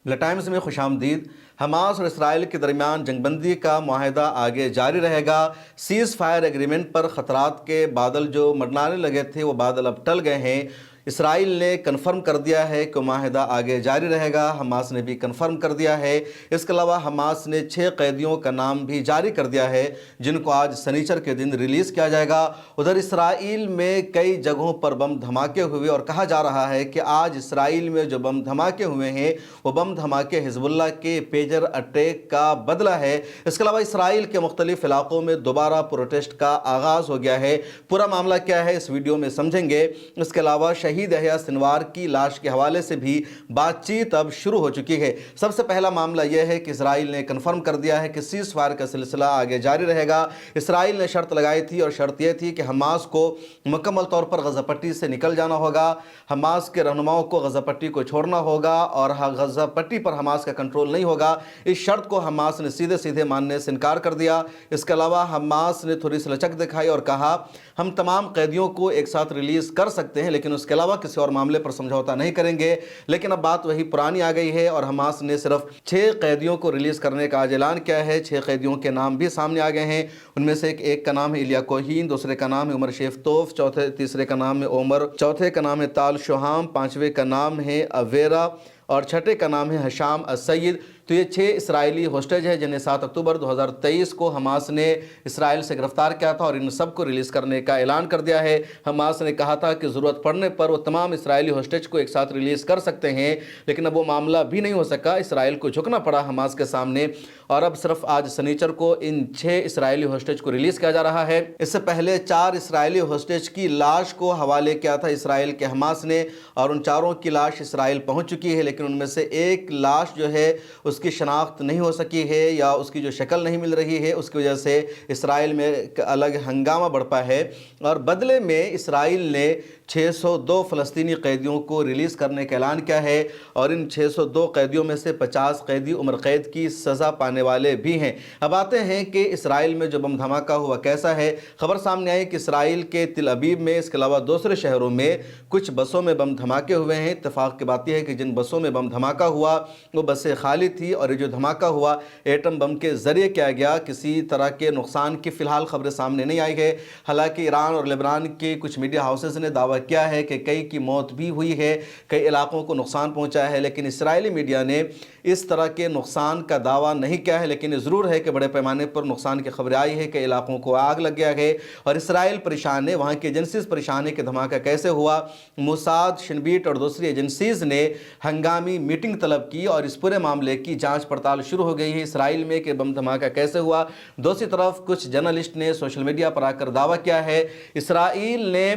Times میں خوش آمدید۔ حماس اور اسرائیل کے درمیان جنگ بندی کا معاہدہ آگے جاری رہے گا۔ سیز فائر ایگریمنٹ پر خطرات کے بادل جو منڈلانے لگے تھے وہ بادل اب ٹل گئے ہیں۔ اسرائیل نے کنفرم کر دیا ہے کہ معاہدہ آگے جاری رہے گا، حماس نے بھی کنفرم کر دیا ہے۔ اس کے علاوہ حماس نے 6 قیدیوں کا نام بھی جاری کر دیا ہے جن کو آج سنیچر کے دن ریلیز کیا جائے گا۔ ادھر اسرائیل میں کئی جگہوں پر بم دھماکے ہوئے اور کہا جا رہا ہے کہ آج اسرائیل میں جو بم دھماکے ہوئے ہیں وہ بم دھماکے حزب اللہ کے پیجر اٹیک کا بدلہ ہے۔ اس کے علاوہ اسرائیل کے مختلف علاقوں میں دوبارہ پروٹیسٹ کا آغاز ہو گیا ہے۔ پورا معاملہ کیا ہے اس ویڈیو میں سمجھیں گے۔ اس کے علاوہ شہید یحییٰ سنوار کی لاش کے حوالے سے بھی بات چیت اب شروع ہو چکی ہے۔ سب سے پہلا معاملہ یہ ہے کہ اسرائیل نے کنفرم کر دیا ہے کہ سیز فائر کا سلسلہ آگے جاری رہے گا۔ اسرائیل نے شرط لگائی تھی اور شرط یہ تھی کہ حماس کو مکمل طور پر غزہ پٹی سے نکل جانا ہوگا، حماس کے رہنماؤں کو غزہ پٹی کو چھوڑنا ہوگا اور غزہ پٹی پر حماس کا کنٹرول نہیں ہوگا۔ اس شرط کو حماس نے سیدھے ماننے سے انکار کر دیا۔ اس کے علاوہ حماس نے تھوڑی سی لچک دکھائی اور کہا ہم تمام قیدیوں کو ایک ساتھ ریلیز کر سکتے ہیں لیکن اس کے علاوہ کسی اور معاملے پر سمجھوتا نہیں کریں گے۔ لیکن اب بات وہی پرانی آ گئی ہے اور حماس نے صرف 6 قیدیوں کو ریلیز کرنے کا آج اعلان کیا ہے۔ 6 قیدیوں کے نام بھی سامنے آ گئے ہیں۔ ان میں سے ایک کا نام ہے ایلیا کوہین، دوسرے کا نام ہے عمر شیفتوف، تیسرے کا نام ہے عمر، چوتھے کا نام ہے تال شوہام، پانچویں کا نام ہے اویرا اور چھٹے کا نام ہے حشام السید۔ تو یہ 6 اسرائیلی ہوسٹیج ہیں جنہیں 7 اکتوبر 2023 کو حماس نے اسرائیل سے گرفتار کیا تھا اور ان سب کو ریلیز کرنے کا اعلان کر دیا ہے۔ حماس نے کہا تھا کہ ضرورت پڑنے پر وہ تمام اسرائیلی ہوسٹیج کو ایک ساتھ ریلیز کر سکتے ہیں، لیکن اب وہ معاملہ بھی نہیں ہو سکا۔ اسرائیل کو جھکنا پڑا حماس کے سامنے اور اب صرف آج سنیچر کو ان 6 اسرائیلی ہوسٹیج کو ریلیز کیا جا رہا ہے۔ اس سے پہلے 4 اسرائیلی ہوسٹیج کی لاش کو حوالے کیا تھا اسرائیل کے حماس نے اور ان چاروں کی لاش اسرائیل پہنچ چکی ہے، لیکن ان میں سے ایک لاش جو ہے اس کی شناخت نہیں ہو سکی ہے یا اس کی جو شکل نہیں مل رہی ہے، اس کی وجہ سے اسرائیل میں ایک الگ ہنگامہ بڑھتا ہے اور بدلے میں اسرائیل نے 602 فلسطینی قیدیوں کو ریلیز کرنے کا اعلان کیا ہے اور ان 602 قیدیوں میں سے 50 قیدی عمر قید کی سزا پانے والے بھی ہیں۔ اب آتے ہیں کہ اسرائیل میں جو بم دھماکہ ہوا کیسا ہے۔ خبر سامنے آئی کہ اسرائیل کے تل ابیب میں اس کے علاوہ دوسرے شہروں میں کچھ بسوں میں بم دھماکے ہوئے ہیں۔ اتفاق کی بات یہ ہے کہ جن بسوں میں بم دھماکہ ہوا وہ بسیں خالی تھی اور یہ جو دھماکہ ہوا ایٹم بم کے ذریعے کیا گیا۔ کسی طرح کے نقصان کی فی الحال خبریں سامنے نہیں آئی ہے، حالانکہ ایران اور لبنان کے کچھ میڈیا ہاؤسز نے دعویٰ کیا ہے کہ کئی کی موت بھی ہوئی ہے، کئی علاقوں کو نقصان پہنچا ہے، لیکن اسرائیلی میڈیا نے اس طرح کے نقصان کا دعویٰ نہیں کیا ہے۔ لیکن یہ ضرور ہے کہ بڑے پیمانے پر نقصان کی خبریں آئی ہے کہ علاقوں کو آگ لگ گیا ہے اور اسرائیل پریشان ہے، وہاں کی ایجنسیز پریشان ہے کہ دھماکہ کیسے ہوا۔ موساد، شنبیٹ اور دوسری ایجنسیز نے ہنگامی میٹنگ طلب کی اور اس پورے معاملے کی جانچ پڑتال شروع ہو گئی ہے اسرائیل میں کہ بم دھماکہ کیسے ہوا۔ دوسری طرف کچھ جرنلسٹ نے سوشل میڈیا پر آ کر دعویٰ کیا ہے اسرائیل نے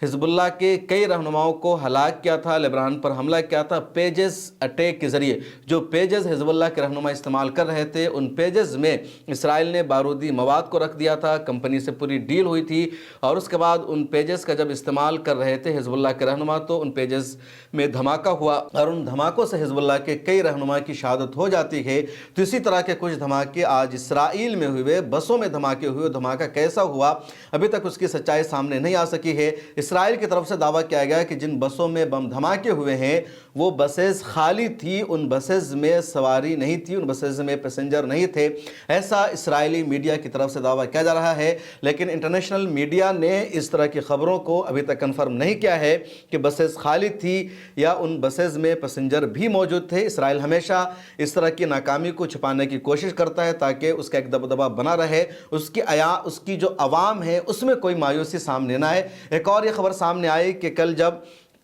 حزب اللہ کے کئی رہنماؤں کو ہلاک کیا تھا، لبنان پر حملہ کیا تھا پیجز اٹیک کے ذریعے۔ جو پیجز حزب اللہ کے رہنما استعمال کر رہے تھے ان پیجز میں اسرائیل نے بارودی مواد کو رکھ دیا تھا، کمپنی سے پوری ڈیل ہوئی تھی اور اس کے بعد ان پیجز کا جب استعمال کر رہے تھے حزب اللہ کے رہنما تو ان پیجز میں دھماکہ ہوا اور ان دھماکوں سے حزب اللہ کے کئی رہنما کی شہادت ہو جاتی ہے۔ تو اسی طرح کے کچھ دھماکے آج اسرائیل میں ہوئے، بسوں میں دھماکے ہوئے، دھماکہ کیسا ہوا ابھی تک اس کی سچائی سامنے نہیں آ سکی ہے۔ اسرائیل کی طرف سے دعویٰ کیا گیا کہ جن بسوں میں بم دھماکے ہوئے ہیں وہ بسیں خالی تھی، ان بسیں میں سواری نہیں تھی، ان بسیں میں پیسنجر نہیں تھے، ایسا اسرائیلی میڈیا کی طرف سے دعویٰ کیا جا رہا ہے۔ لیکن انٹرنیشنل میڈیا نے اس طرح کی خبروں کو ابھی تک کنفرم نہیں کیا ہے کہ بسیں خالی تھی یا ان بسیں میں پیسنجر بھی موجود تھے۔ اسرائیل ہمیشہ اس طرح کی ناکامی کو چھپانے کی کوشش کرتا ہے تاکہ اس کا ایک دبدبہ بنا رہے، اس کی جو عوام ہے اس میں کوئی مایوسی سامنے نہ آئے۔ ایک اور یہ خبر سامنے آئی کہ کل جب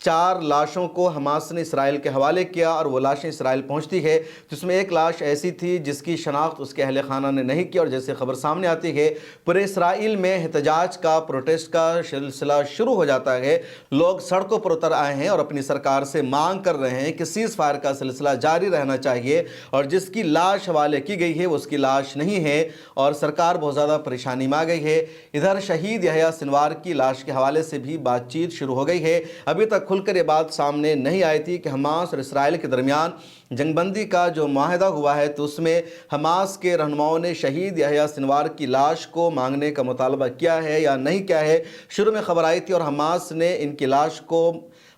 4 لاشوں کو حماس نے اسرائیل کے حوالے کیا اور وہ لاشیں اسرائیل پہنچتی ہے تو اس میں ایک لاش ایسی تھی جس کی شناخت اس کے اہل خانہ نے نہیں کی اور جیسے خبر سامنے آتی ہے پورے اسرائیل میں احتجاج کا، پروٹیسٹ کا سلسلہ شروع ہو جاتا ہے۔ لوگ سڑکوں پر اتر آئے ہیں اور اپنی سرکار سے مانگ کر رہے ہیں کہ سیز فائر کا سلسلہ جاری رہنا چاہیے اور جس کی لاش حوالے کی گئی ہے وہ اس کی لاش نہیں ہے اور سرکار بہت زیادہ پریشانی میں آ گئی ہے۔ ادھر شہید یحییٰ سنوار کی لاش کے حوالے سے بھی بات چیت شروع ہو گئی ہے۔ ابھی تک کھل کر یہ بات سامنے نہیں آئی تھی کہ حماس اور اسرائیل کے درمیان جنگ بندی کا جو معاہدہ ہوا ہے تو اس میں حماس کے رہنماؤں نے شہید یحییٰ سنوار کی لاش کو مانگنے کا مطالبہ کیا ہے یا نہیں کیا ہے۔ شروع میں خبر آئی تھی اور حماس نے ان کی لاش کو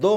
2